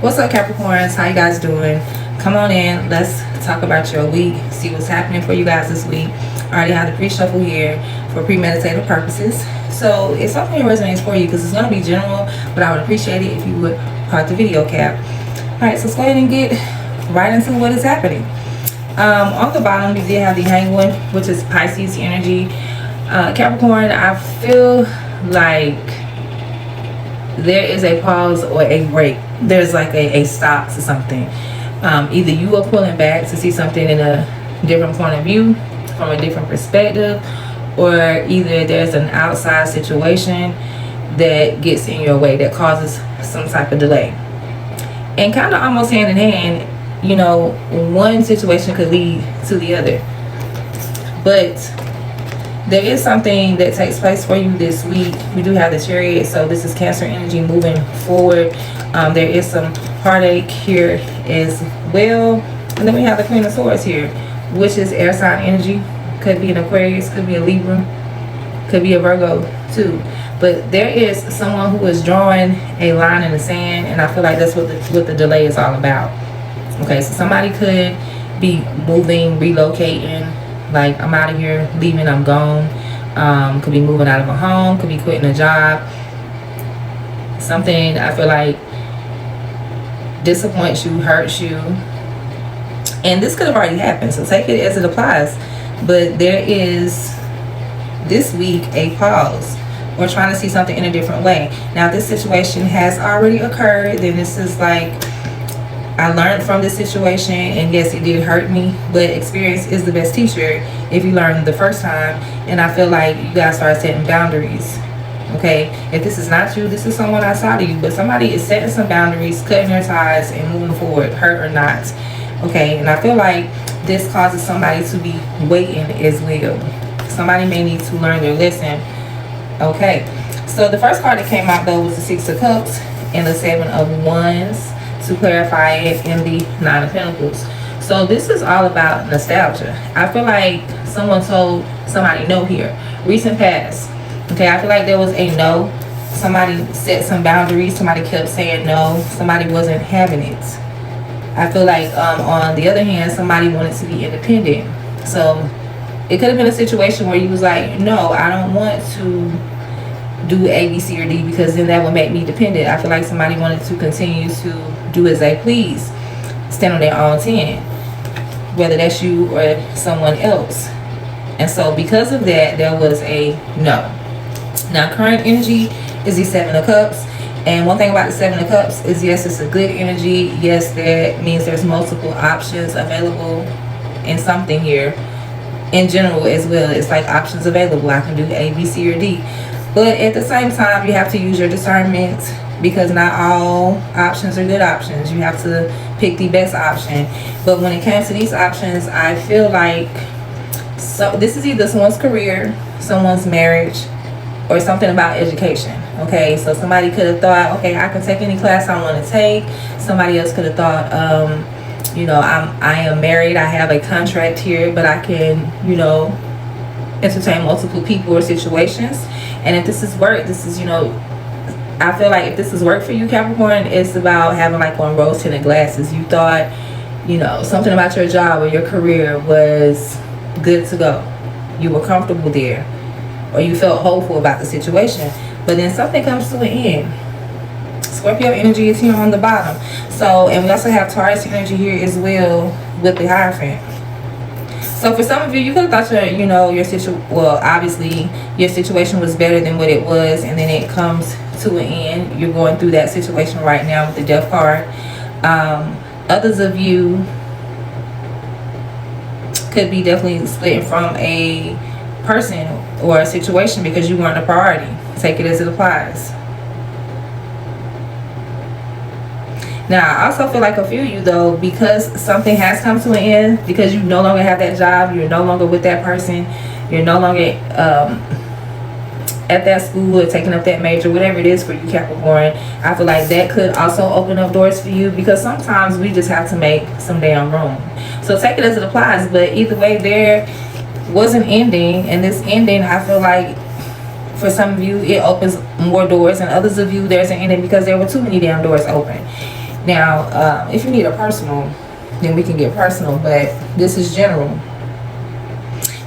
What's up, Capricorns? How you guys doing? Come on in. Let's talk about your week. See what's happening for you guys this week. I already have the pre-shuffle here for premeditated purposes. So if something resonates for you, because it's going to be general, but I would appreciate it if you would part the video cap. Alright, so let's go ahead and get right into what is happening. On the bottom, we did have the Hangman, which is Pisces energy. Capricorn, I feel like there is a pause or a break. There's like a stop to something. Either you are pulling back to see something in a different point of view, from a different perspective, or either there's an outside situation that gets in your way that causes some type of delay. And kind of almost hand in hand, you know, one situation could lead to the other. But there is something that takes place for you this week. We do have the Chariot, so this is Cancer energy moving forward. There is some heartache here as well. And then we have the Queen of Swords here, which is air sign energy. Could be an Aquarius, could be a Libra, could be a Virgo too. But there is someone who is drawing a line in the sand, and I feel like that's what the delay is all about. Okay, so somebody could be moving, relocating, like I'm out of here, leaving, I'm gone. Could be moving out of a home, could be quitting a job. Something I feel like disappoints you, hurts you, and this could have already happened, so take it as it applies. But there is this week a pause. We're trying to see something in a different way. Now, if this situation has already occurred, then this is like, I learned from this situation, and yes, it did hurt me, but experience is the best teacher if you learn the first time. And I feel like you guys start setting boundaries. Okay, if this is not you, this is someone outside of you, but somebody is setting some boundaries, cutting their ties, and moving forward, hurt or not. Okay, and I feel like this causes somebody to be waiting as well. Somebody may need to learn their lesson. Okay, so the first card that came out though was the Six of Cups and the Seven of Wands, to clarify it, in the Nine of Pentacles. So this is all about nostalgia. I feel like someone told somebody no here. Recent past. Okay, I feel like there was a no. Somebody set some boundaries. Somebody kept saying no. Somebody wasn't having it. I feel like on the other hand, somebody wanted to be independent. So it could have been a situation where you was like, no, I don't want to do A, B, C, or D, because then that would make me dependent. I feel like somebody wanted to continue to do as they please, stand on their own 10, whether that's you or someone else. And so because of that, there was a no. Now, current energy is the Seven of Cups. And one thing about the Seven of Cups is, yes, it's a good energy. Yes, that means there's multiple options available in something here. In general as well, it's like options available. I can do A, B, C, or D. But at the same time, you have to use your discernment, because not all options are good options. You have to pick the best option. But when it comes to these options, I feel like this is either someone's career, someone's marriage, or something about education. Okay, so somebody could have thought, okay, I can take any class I want to take. Somebody else could have thought, you know, I am married, I have a contract here, but I can, you know, entertain multiple people or situations. And if this is work, this is, you know, I feel like if this is work for you, Capricorn, it's about having like on rose tinted glasses. You thought, you know, something about your job or your career was good to go. You were comfortable there, or you felt hopeful about the situation. But then something comes to an end. Scorpio energy is here on the bottom. So, and we also have Taurus energy here as well with the Hierophant. So for some of you, you could have thought obviously your situation was better than what it was, and then it comes to an end. You're going through that situation right now with the Death card. Others of you could be definitely splitting from a person or a situation because you weren't a priority. Take it as it applies. Now, I also feel like a few of you though, because something has come to an end, because you no longer have that job, you're no longer with that person, you're no longer at that school or taking up that major, whatever it is for you, Capricorn. I feel like that could also open up doors for you, because sometimes we just have to make some damn room. So take it as it applies. But either way, there was an ending, and this ending, I feel like for some of you it opens more doors, and others of you there's an ending because there were too many damn doors open. Now, if you need a personal, then we can get personal, but this is general.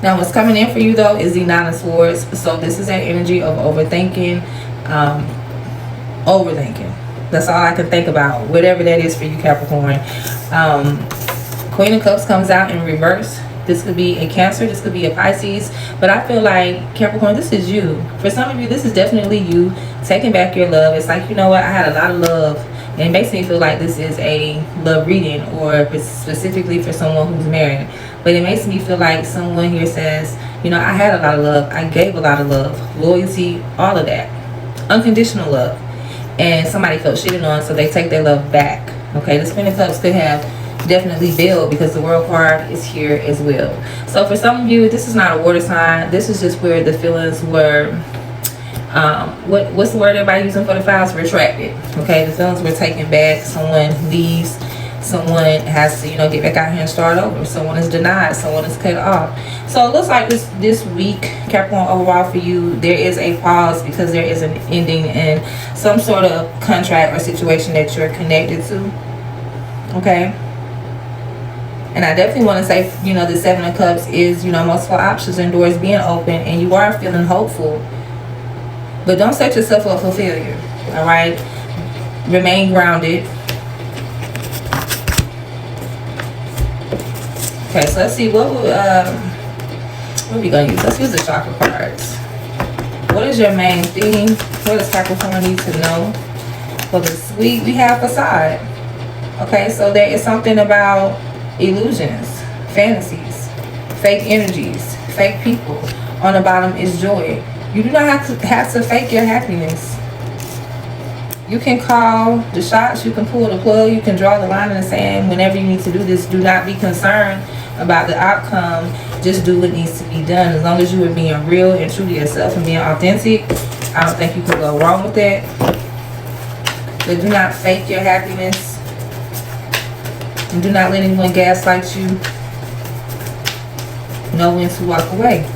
Now, what's coming in for you, though, is the Nine of Swords. So this is that energy of overthinking. Overthinking. That's all I can think about, whatever that is for you, Capricorn. Queen of Cups comes out in reverse. This could be a Cancer, this could be a Pisces, but I feel like, Capricorn, this is you. For some of you, this is definitely you taking back your love. It's like, you know what, I had a lot of love, and it makes me feel like this is a love reading, or specifically for someone who's married. But it makes me feel like someone here says, you know, I had a lot of love, I gave a lot of love, loyalty, all of that, unconditional love, and somebody felt shitted on, so they take their love back. Okay, the Queen of Cups could have definitely build, because the World card is here as well. So for some of you, this is not a water sign. This is just where the feelings were what's the word everybody using for the files? Retracted. Okay, the feelings were taken back. Someone leaves, someone has to, you know, get back out here and start over. Someone is denied, someone is cut off. So it looks like this week, Capricorn, overall for you, there is a pause, because there is an ending in some sort of contract or situation that you're connected to. Okay, and I definitely want to say, you know, the Seven of Cups is, you know, multiple options and doors being open, and you are feeling hopeful. But don't set yourself up for failure. All right? Remain grounded. Okay, so let's see. What are we going to use? Let's use the chakra cards. What is your main theme? What does Capricorn need to know for this week? We have facade. Okay, so there is something about illusions, fantasies, fake energies, fake people. On the bottom is joy. You do not have to fake your happiness. You can call the shots, you can pull the plug, you can draw the line in the sand whenever you need to do this. Do not be concerned about the outcome. Just do what needs to be done. As long as you are being real and true to yourself and being authentic, I don't think you can go wrong with that. But do not fake your happiness. And do not let anyone gaslight you. Know when to walk away.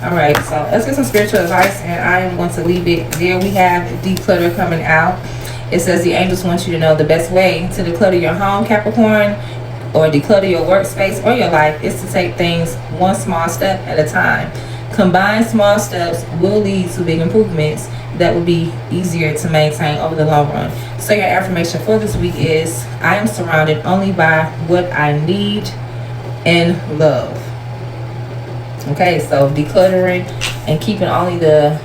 Alright, so let's get some spiritual advice, and I am going to leave it there. We have declutter coming out. It says the angels want you to know the best way to declutter your home, Capricorn, or declutter your workspace or your life, is to take things one small step at a time. Combined small steps will lead to big improvements that will be easier to maintain over the long run. So your affirmation for this week is, I am surrounded only by what I need and love. Okay, so decluttering and keeping only the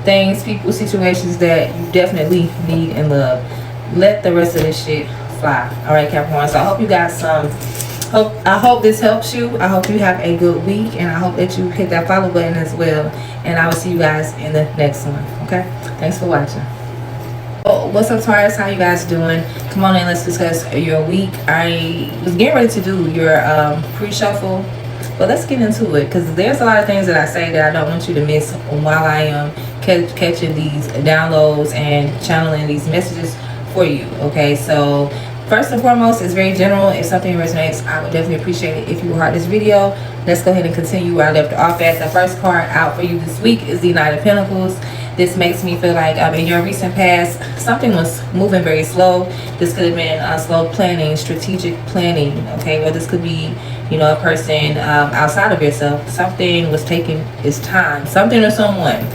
things, people, situations that you definitely need and love. Let the rest of this shit fly. Alright, Capricorn, so I hope you got some I hope this helps you. I hope you have a good week, and I hope that you hit that follow button as well, and I will see you guys in the next one. Okay, thanks for watching. Oh, what's up, Taurus? How you guys doing? Come on in, let's discuss your week. I was getting ready to do your pre-shuffle, but let's get into it, because there's a lot of things that I say that I don't want you to miss while I am catching these downloads and channeling these messages for you. Okay, so first and foremost, it's very general. If something resonates, I would definitely appreciate it if you would heart this video. Let's go ahead and continue where I left off at. The first card out for you this week is the Knight of Pentacles. This makes me feel like in your recent past, something was moving very slow. This could have been slow planning, strategic planning, okay? Or this could be, you know, a person outside of yourself. Something was taking its time, something or someone.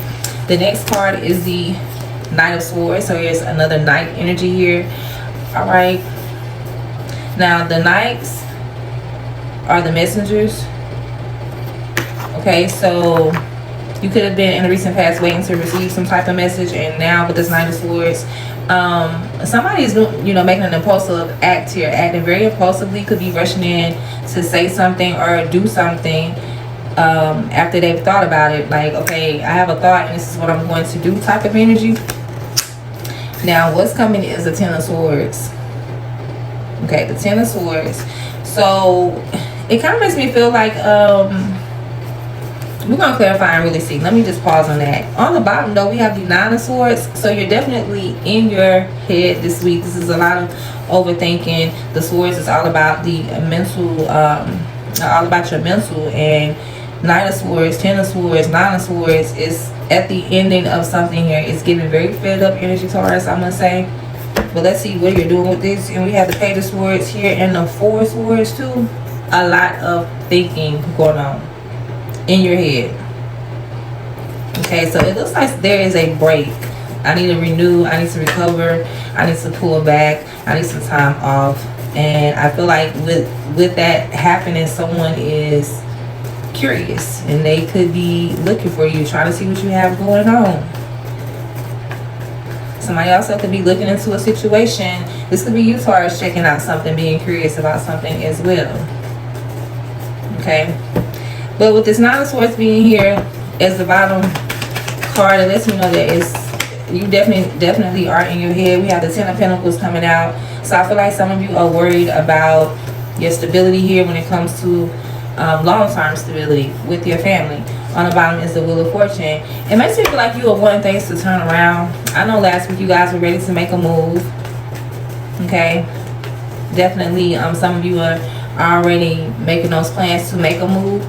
The next card is the Knight of Swords. So here's another Knight energy here. All right. Now, the Knights are the messengers. Okay, so you could have been in a recent past waiting to receive some type of message, and now with this Knight of Swords, somebody's, you know, making an impulsive act here, acting very impulsively. Could be rushing in to say something or do something after they've thought about it. Like, okay, I have a thought and this is what I'm going to do type of energy. Now, what's coming is the Ten of Swords. Okay, the Ten of Swords. So it kind of makes me feel like we're going to clarify and really see. Let me just pause on that. On the bottom, though, we have the Nine of Swords. So you're definitely in your head this week. This is a lot of overthinking. The Swords is all about the mental, all about your mental. And Nine of Swords, Ten of Swords, Nine of Swords is at the ending of something here. It's giving very fed up energy, Taurus, I'm going to say. But let's see what you're doing with this. And we have the Page of Swords here and the Four of Swords too. A lot of thinking going on in your head. Okay, so it looks like there is a break. I need to renew, I need to recover, I need to pull back, I need some time off. And I feel like with that happening, someone is curious and they could be looking for you, trying to see what you have going on. Somebody also could be looking into a situation. This could be you, Taurus, checking out something, being curious about something as well. Okay, but with this Nine of Swords being here as the bottom card, it lets me know that you definitely are in your head. We have the Ten of Pentacles coming out. So I feel like some of you are worried about your stability here when it comes to long-term stability with your family. On the bottom is the Wheel of Fortune. It makes me feel like you are wanting things to turn around. I know last week you guys were ready to make a move. Okay, definitely some of you are already making those plans to make a move.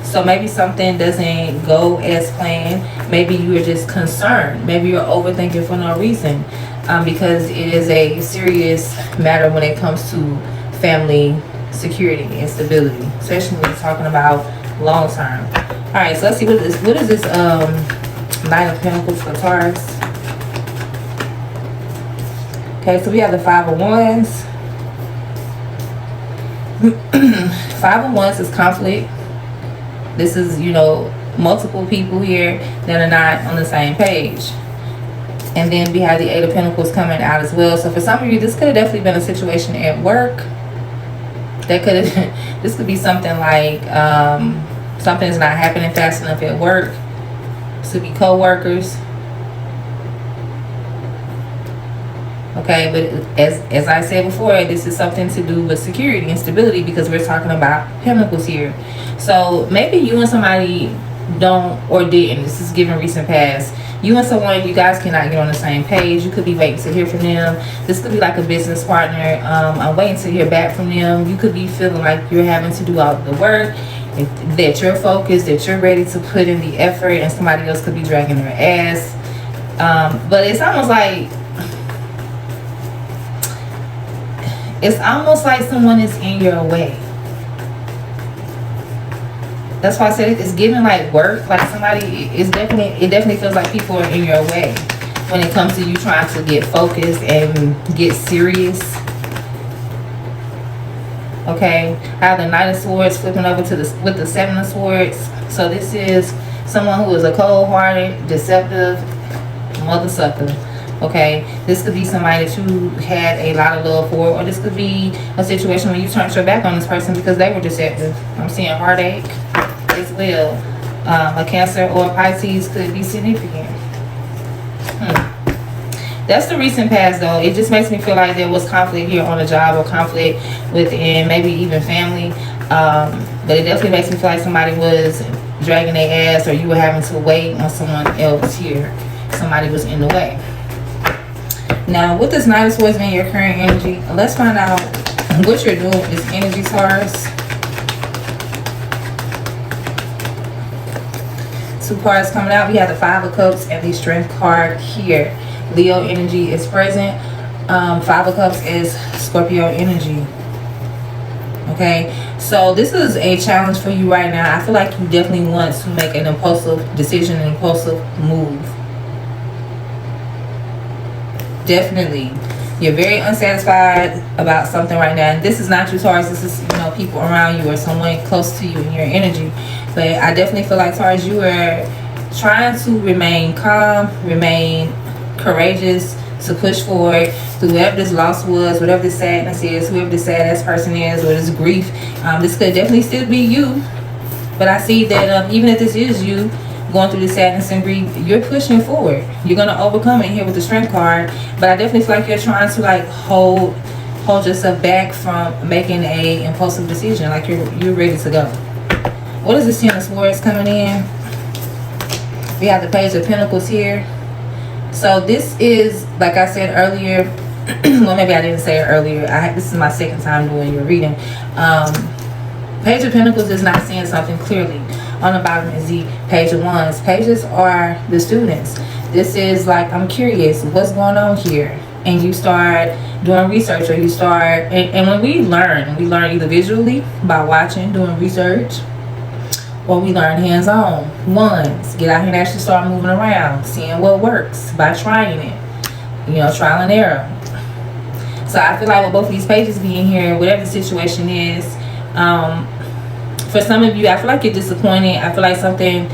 So maybe something doesn't go as planned. Maybe you are just concerned. Maybe you're overthinking for no reason, because it is a serious matter when it comes to family security and stability, especially when we're talking about long term. All right, so let's see what is this Nine of Pentacles for Taurus. Okay, so we have the Five of Wands. Five of Wands is conflict. This is, you know, multiple people here that are not on the same page. And then we have the Eight of Pentacles coming out as well. So for some of you, this could have definitely been a situation at work. That could have, this could be something like something's not happening fast enough at work. This could be co-workers. Okay, but as I said before, this is something to do with security and stability, because we're talking about Pentacles here. So maybe you and somebody don't or didn't. This is given recent past. You and someone, you guys cannot get on the same page. You could be waiting to hear from them. This could be like a business partner. I'm waiting to hear back from them. You could be feeling like you're having to do all the work, that you're focused, that you're ready to put in the effort, and somebody else could be dragging their ass. But it's almost like someone is in your way. That's why I said it's giving like work, like somebody it definitely feels like people are in your way when it comes to you trying to get focused and get serious. Okay, I have the Knight of Swords flipping over to with the Seven of Swords. So this is someone who is a cold-hearted, deceptive mother sucker. Okay, this could be somebody that you had a lot of love for, or this could be a situation where you turned your back on this person because they were deceptive. I'm seeing heartache as well. A Cancer or a Pisces could be significant. That's the recent past, though. It just makes me feel like there was conflict here on the job, or conflict within maybe even family. But it definitely makes me feel like somebody was dragging their ass, or you were having to wait on someone else here. Somebody was in the way. Now, with this Knight of Swords being your current energy, let's find out what you're doing with this energy, Taurus. Two cards coming out. We have the Five of Cups and the Strength card here. Leo energy is present. Five of Cups is Scorpio energy. Okay, so this is a challenge for you right now. I feel like you definitely want to make an impulsive decision, an impulsive move. Definitely, you're very unsatisfied about something right now, and this is not you, Taurus. This is, you know, people around you or someone close to you in your energy. But I definitely feel like, Taurus, you are trying to remain calm, remain courageous, to push forward through whatever this loss was, whatever this sadness is, whoever this saddest person is, or this grief. This could definitely still be you, but I see that even if this is you going through the sadness and grief, you're pushing forward. You're going to overcome it here with the Strength card. But I definitely feel like you're trying to like hold yourself back from making a impulsive decision. Like you're ready to go. What is this Ten of Swords coming in? We have the Page of Pentacles here. So this is, like I said earlier, well, maybe I didn't say it earlier. This is my second time doing your reading. Page of Pentacles is not seeing something clearly. On the bottom is the Page of Wands. Pages are the students. This is like, I'm curious, what's going on here? and you start doing research, or you start, and when we learn either visually by watching, doing research, or we learn hands-on. Ones, get out here and actually start moving around, seeing what works by trying it. You know, trial and error. So I feel like with both of these pages being here, whatever the situation is, for some of you, I feel like you're disappointed. I feel like something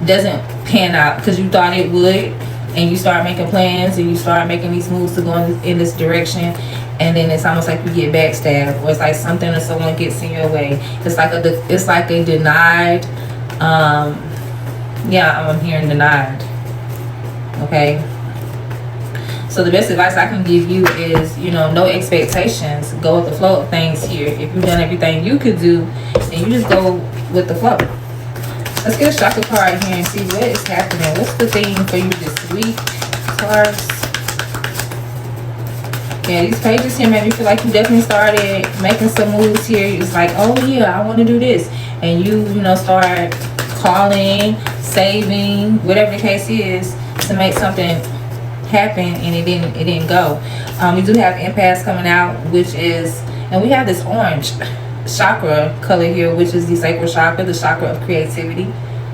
doesn't pan out because you thought it would, and you start making plans and you start making these moves to go in this direction, and then it's almost like you get backstabbed, or it's like something or someone gets in your way. It's like a denied. Yeah, I'm hearing denied. Okay. So the best advice I can give you is, you know, no expectations. Go with the flow of things here. If you've done everything you could do, then you just go with the flow. Let's get a chakra card here and see what is happening. What's the theme for you this week, Taurus? Yeah, these pages here made me feel like you definitely started making some moves here. It's like, oh yeah, I want to do this. And you know, start calling, saving, whatever the case is, to make something happen, and it didn't go. We do have empaths coming out, which is, and we have this orange chakra color here, which is the sacral chakra, the chakra of creativity.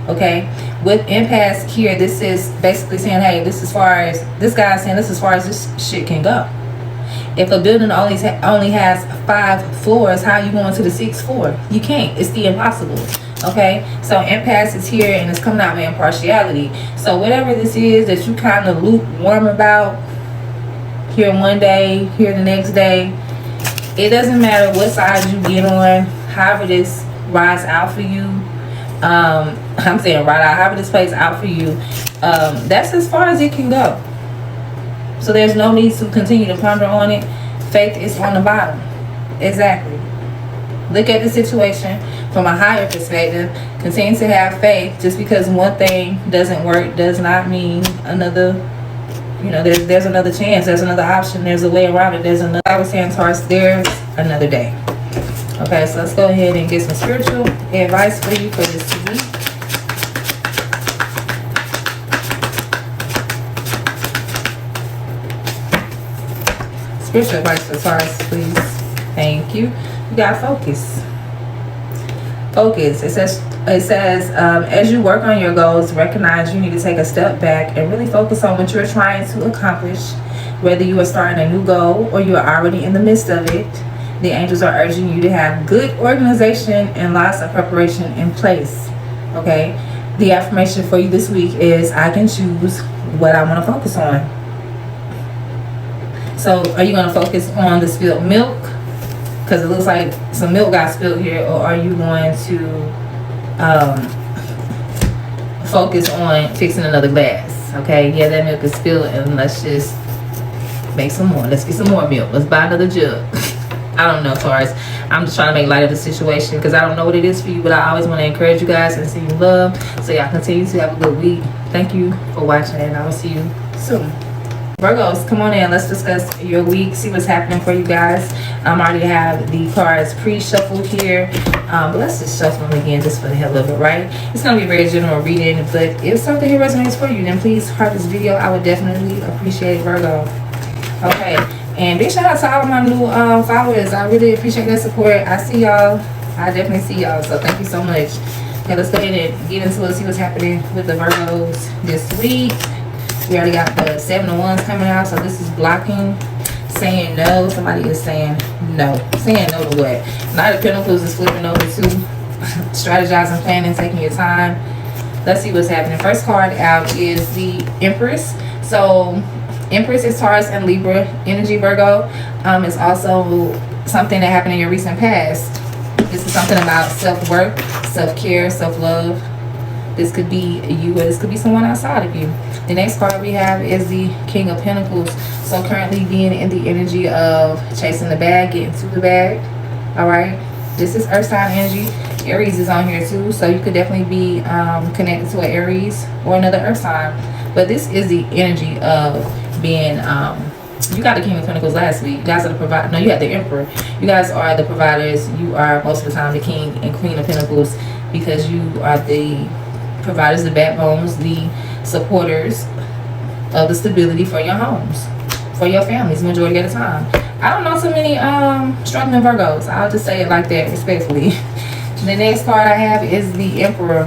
Okay, with empaths here, this is basically saying, hey, this is far as this guy's saying, this is as far as this shit can go. If a building only has 5 floors, how are you going to the 6th floor? You can't. It's the impossible. Okay, so empath is here, and it's coming out with impartiality. So whatever this is that you kind of lukewarm about, here one day, here the next day, it doesn't matter what side you get on, however this rides out for you. I'm saying right out, however this plays out for you, that's as far as it can go. So there's no need to continue to ponder on it. Faith is on the bottom. Exactly. Look at the situation from a higher perspective. Continue to have faith. Just because one thing doesn't work does not mean another, you know, there's another chance, there's another option, there's a way around it, there's another, I was saying, Taurus, there's another day. Okay, so let's go ahead and get some spiritual advice for you for this week. Spiritual advice for Taurus, please. Thank you. You got focus. Focus. It says as you work on your goals, recognize you need to take a step back and really focus on what you're trying to accomplish. Whether you are starting a new goal or you are already in the midst of it, the angels are urging you to have good organization and lots of preparation in place. Okay? The affirmation for you this week is, I can choose what I want to focus on. So are you going to focus on the spilled milk? Because it looks like some milk got spilled here. Or are you going to focus on fixing another glass? Okay, yeah, that milk is spilled, and let's just make some more. Let's get some more milk. Let's buy another jug. I don't know, Taurus. I'm just trying to make light of the situation because I don't know what it is for you, but I always want to encourage you guys and send you love. So y'all continue to have a good week. Thank you for watching, and I will see you soon. Virgos, come on in. Let's discuss your week. See what's happening for you guys. I already have the cards pre-shuffled here. But let's just shuffle them again just for the hell of it, right? It's going to be a very general reading. But if something here resonates for you, then please heart this video. I would definitely appreciate it, Virgo. Okay. And big shout out to all of my new followers. I really appreciate that support. I see y'all. I definitely see y'all. So thank you so much. Okay, let's go ahead and get into it. See what's happening with the Virgos this week. We already got the 7 of Wands coming out, so this is blocking, saying no. Somebody is saying no. Saying no to what? Knight of Pentacles is flipping over to strategizing, planning, taking your time. Let's see what's happening. First card out is the Empress. So Empress is Taurus and Libra energy, Virgo. It's also something that happened in your recent past. This is something about self-worth, self-care, self-love. This could be you, or this could be someone outside of you. The next card we have is the King of Pentacles. So currently being in the energy of chasing the bag, getting to the bag. Alright. This is Earth sign energy. Aries is on here too. So you could definitely be connected to an Aries or another Earth sign. But this is the energy of being you got the King of Pentacles last week. You guys are the provider. No, you had the Emperor. You guys are the providers. You are most of the time the King and Queen of Pentacles, because you are the providers, the backbones, the supporters of the stability for your homes. for your families majority of the time. I don't know too many struggling Virgos. I'll just say it like that respectfully. The next card I have is the Emperor.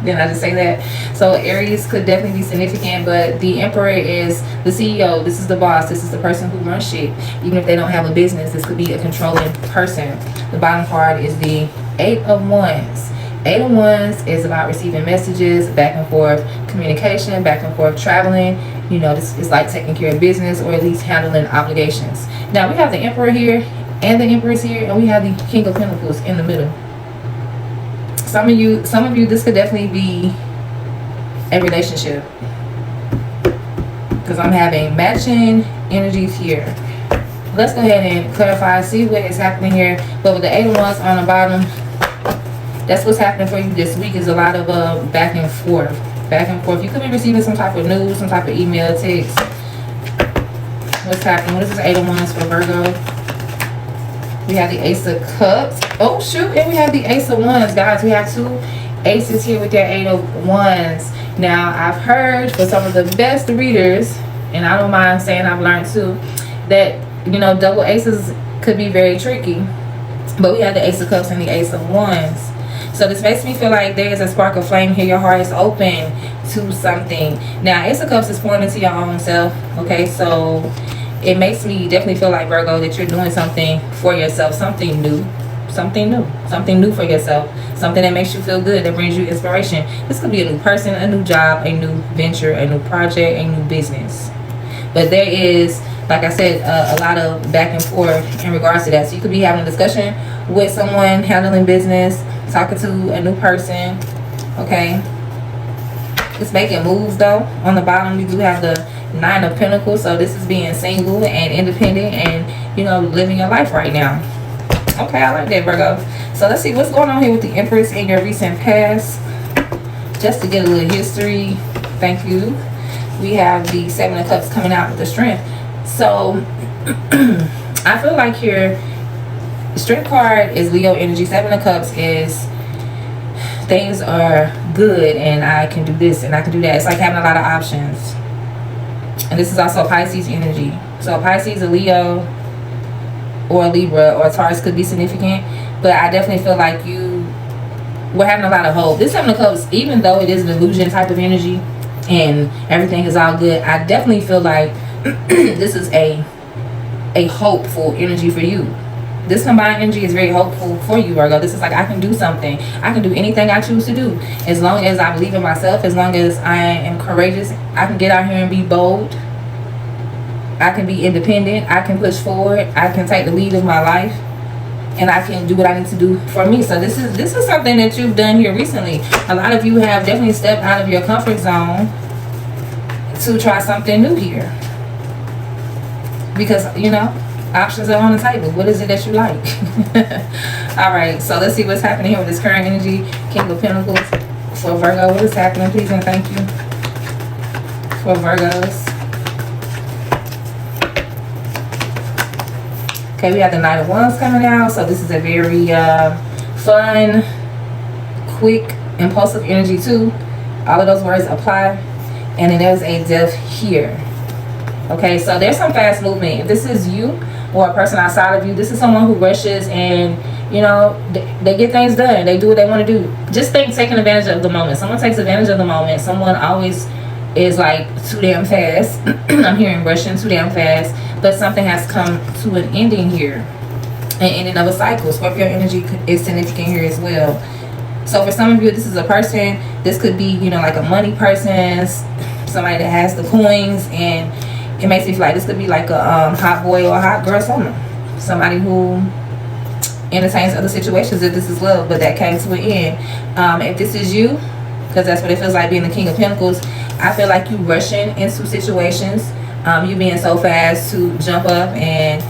Didn't I just say that? So Aries could definitely be significant, but the Emperor is the CEO. This is the boss. This is the person who runs shit. Even if they don't have a business, this could be a controlling person. The bottom card is the Eight of Wands. Eight of Wands is about receiving messages, back and forth communication, back and forth traveling. You know, this is like taking care of business or at least handling obligations. Now we have the Emperor here and the Empress here, and we have the King of Pentacles in the middle. Some of you, this could definitely be a relationship, because I'm having matching energies here. Let's go ahead and clarify, see what is happening here. But with the Eight of Wands on the bottom, that's what's happening for you this week, is a lot of back and forth. Back and forth. You could be receiving some type of news, some type of email, text. What's happening? What is this Eight of Wands for Virgo? We have the Ace of Cups. Oh, shoot. And we have the Ace of Wands, guys. We have two aces here with their Eight of Wands. Now, I've heard for some of the best readers, and I don't mind saying I've learned too, that, you know, double aces could be very tricky. But we have the Ace of Cups and the Ace of Wands. So this makes me feel like there is a spark of flame here. Your heart is open to something. Now, Ace of Cups is pouring into your own self. Okay, so it makes me definitely feel like, Virgo, that you're doing something for yourself. Something new. Something new. Something new for yourself. Something that makes you feel good, that brings you inspiration. This could be a new person, a new job, a new venture, a new project, a new business. But there is, like I said, a lot of back and forth in regards to that. So you could be having a discussion with someone, handling business, talking to a new person. Okay, it's making moves though. On the bottom you do have the Nine of Pentacles, so this is being single and independent and, you know, living your life right now. Okay, I like that, Virgo. So let's see what's going on here with the Empress in your recent past, just to get a little history. Thank you. We have the Seven of Cups coming out with the Strength. So I feel like here, Strength card is Leo energy. Seven of Cups is things are good and I can do this and I can do that. It's like having a lot of options. And this is also Pisces energy. So Pisces, a Leo, or a Libra, or a Taurus could be significant. But I definitely feel like we're having a lot of hope. This Seven of Cups, even though it is an illusion type of energy and everything is all good, I definitely feel like this is a hopeful energy for you. This combined energy is very hopeful for you, Virgo. This is like, I can do something. I can do anything I choose to do. As long as I believe in myself, as long as I am courageous, I can get out here and be bold. I can be independent. I can push forward. I can take the lead of my life. And I can do what I need to do for me. So this is something that you've done here recently. A lot of you have definitely stepped out of your comfort zone to try something new here. Because, you know, options are on the table. What is it that you like? Alright, so let's see what's happening here with this current energy. King of Pentacles for Virgo. What is happening? Please and thank you for Virgos. Okay, we have the Knight of Wands coming out. So this is a very fun, quick, impulsive energy too. All of those words apply. And then there's a Death here. Okay, so there's some fast movement. If this is you or a person outside of you, this is someone who rushes and, you know, they get things done. They do what they want to do. Just think taking advantage of the moment. Someone takes advantage of the moment. Someone always is like too damn fast. I'm hearing rushing too damn fast. But something has come to an ending here. An ending of a cycle. Scorpio energy is significant here as well. So for some of you, this is a person. This could be, you know, like a money person. Somebody that has the coins, and it makes me feel like this could be like a hot boy or a hot girl summer. Somebody who entertains other situations if this is love, but that came to an end. If this is you, because that's what it feels like being the King of Pentacles, I feel like you rushing into situations. You being so fast to jump up and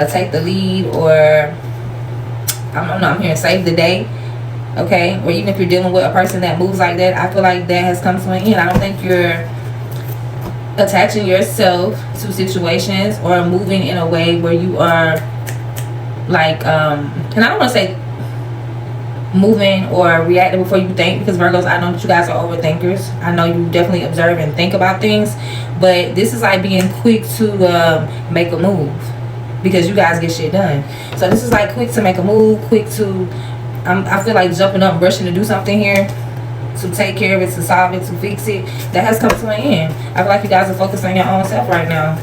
take the lead, or I'm hearing save the day. Okay, or even if you're dealing with a person that moves like that, I feel like that has come to an end. I don't think you're attaching yourself to situations or moving in a way where you are like and I don't want to say moving or reacting before you think, because Virgos, I know that you guys are overthinkers. I know you definitely observe and think about things, but this is like being quick to make a move, because you guys get shit done. So this is like quick to make a move, quick to I feel like jumping up and rushing to do something here, to take care of it, to solve it, to fix it. That has come to an end. I feel like you guys are focused on your own self right now.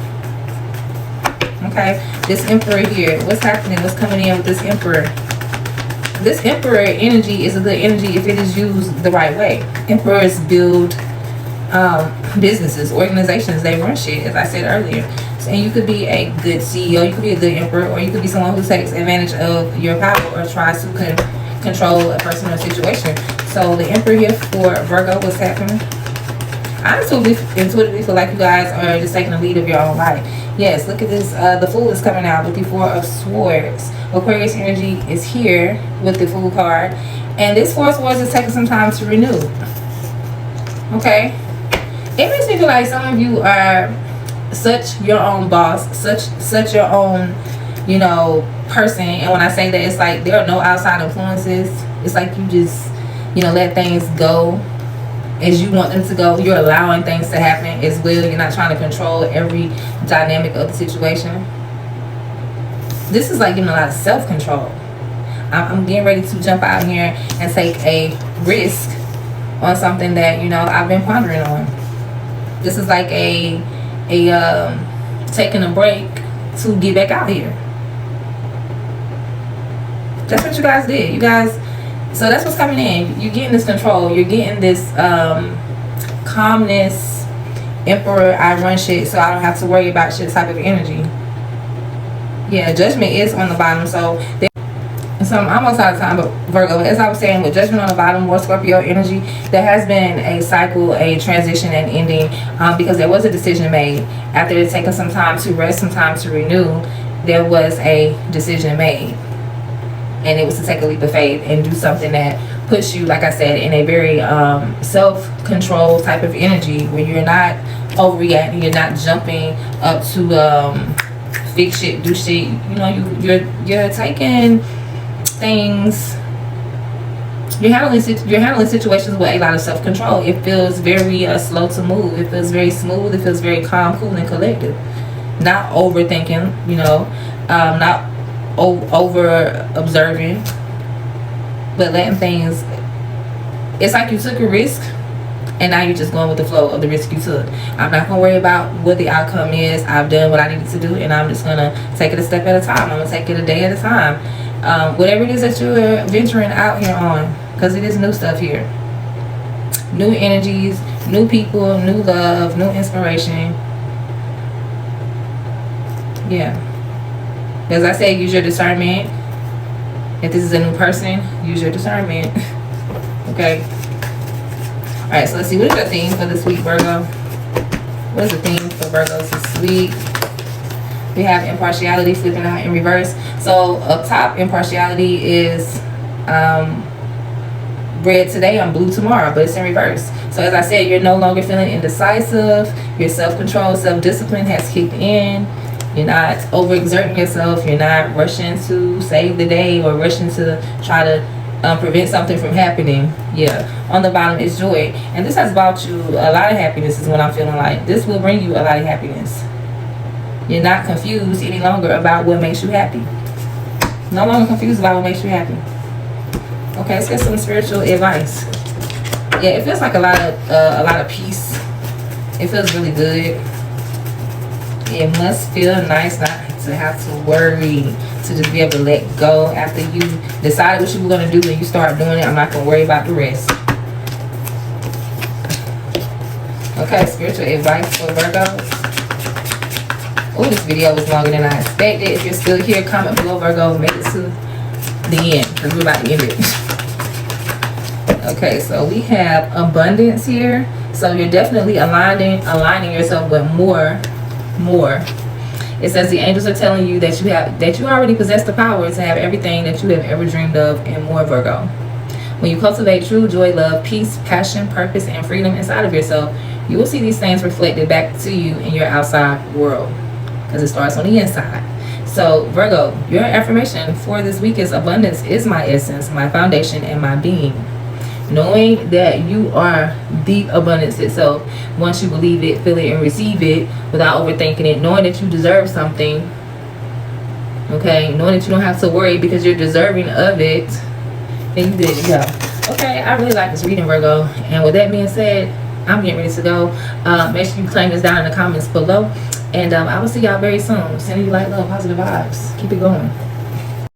Okay, this Emperor here, what's happening? What's coming in with this Emperor? This Emperor energy is a good energy if it is used the right way. Emperors build businesses, organizations, they run shit, as I said earlier. And you could be a good CEO, you could be a good Emperor, or you could be someone who takes advantage of your power or tries to control a person or situation. So the Emperor here for Virgo, what's happening? I intuitively feel like you guys are just taking the lead of your own life. Yes, look at this. The Fool is coming out with the Four of Swords. Aquarius energy is here with the Fool card. And this Four of Swords is taking some time to renew. Okay? It makes me feel like some of you are such your own boss, such your own, you know, person. And when I say that, it's like there are no outside influences. It's like you just, you know, let things go as you want them to go. You're allowing things to happen as well. You're not trying to control every dynamic of the situation. This is like getting a lot of self-control. I'm getting ready to jump out here and take a risk on something that, you know, I've been pondering on. This is like a taking a break to get back out here. That's what you guys did. You guys, so that's what's coming in. You're getting this control. You're getting this calmness. Emperor, I run shit, so I don't have to worry about shit type of energy. Yeah, Judgment is on the bottom. So I'm almost out of time, but Virgo, as I was saying, with Judgment on the bottom, more Scorpio energy, there has been a cycle, a transition and ending, because there was a decision made. After it taking some time to rest, some time to renew, there was a decision made. And it was to take a leap of faith and do something that puts you, like I said, in a very self-control type of energy, where you're not overreacting, you're not jumping up to fix shit, do shit. You know, you're taking things, you're handling situations with a lot of self-control. It feels very slow to move. It feels very smooth. It feels very calm, cool, and collective. Not overthinking, you know, not over observing, but letting things, it's like you took a risk and now you're just going with the flow of the risk you took. I'm not gonna worry about what the outcome is. I've done what I needed to do, and I'm just gonna take it a step at a time. I'm gonna take it a day at a time. Whatever it is that you're venturing out here on, because it is new stuff here, new energies, new people, new love, new inspiration. Yeah, as I say, use your discernment. If this is a new person, use your discernment. Okay. All right, so let's see, what is the theme for this week, Virgo? What is the theme for Virgos this week? We have impartiality flipping out in reverse. So up top, impartiality is red today and blue tomorrow, but it's in reverse. So as I said, you're no longer feeling indecisive. Your self-control, self-discipline has kicked in. You're not overexerting yourself. You're not rushing to save the day or rushing to try to prevent something from happening. Yeah, on the bottom is joy, and this has brought you a lot of happiness, is what I'm feeling like. This will bring you a lot of happiness. You're not confused any longer about what makes you happy. No longer confused about what makes you happy. Okay, let's get some spiritual advice. Yeah, it feels like a lot of peace. It feels really good. It must feel nice not to have to worry, to just be able to let go after you decided what you were going to do and you start doing it. I'm not going to worry about the rest. Okay, spiritual advice for Virgos. Oh, this video was longer than I expected. If you're still here, comment below, Virgo. Make it to the end, because we're about to end it. Okay, so we have abundance here. So you're definitely aligning yourself with more. It says the angels are telling you that you already possess the power to have everything that you have ever dreamed of and more, Virgo. When you cultivate true joy, love, peace, passion, purpose, and freedom inside of yourself, you will see these things reflected back to you in your outside world, because it starts on the inside. So Virgo, your affirmation for this week is abundance is my essence, my foundation, and my being. Knowing that you are deep abundance itself. Once you believe it, feel it, and receive it without overthinking it. Knowing that you deserve something. Okay, knowing that you don't have to worry because you're deserving of it. And you good to go. Okay, I really like this reading, Virgo. And with that being said, I'm getting ready to go. Make sure you claim this down in the comments below. And I will see y'all very soon. Sending you light, love, positive vibes. Keep it going.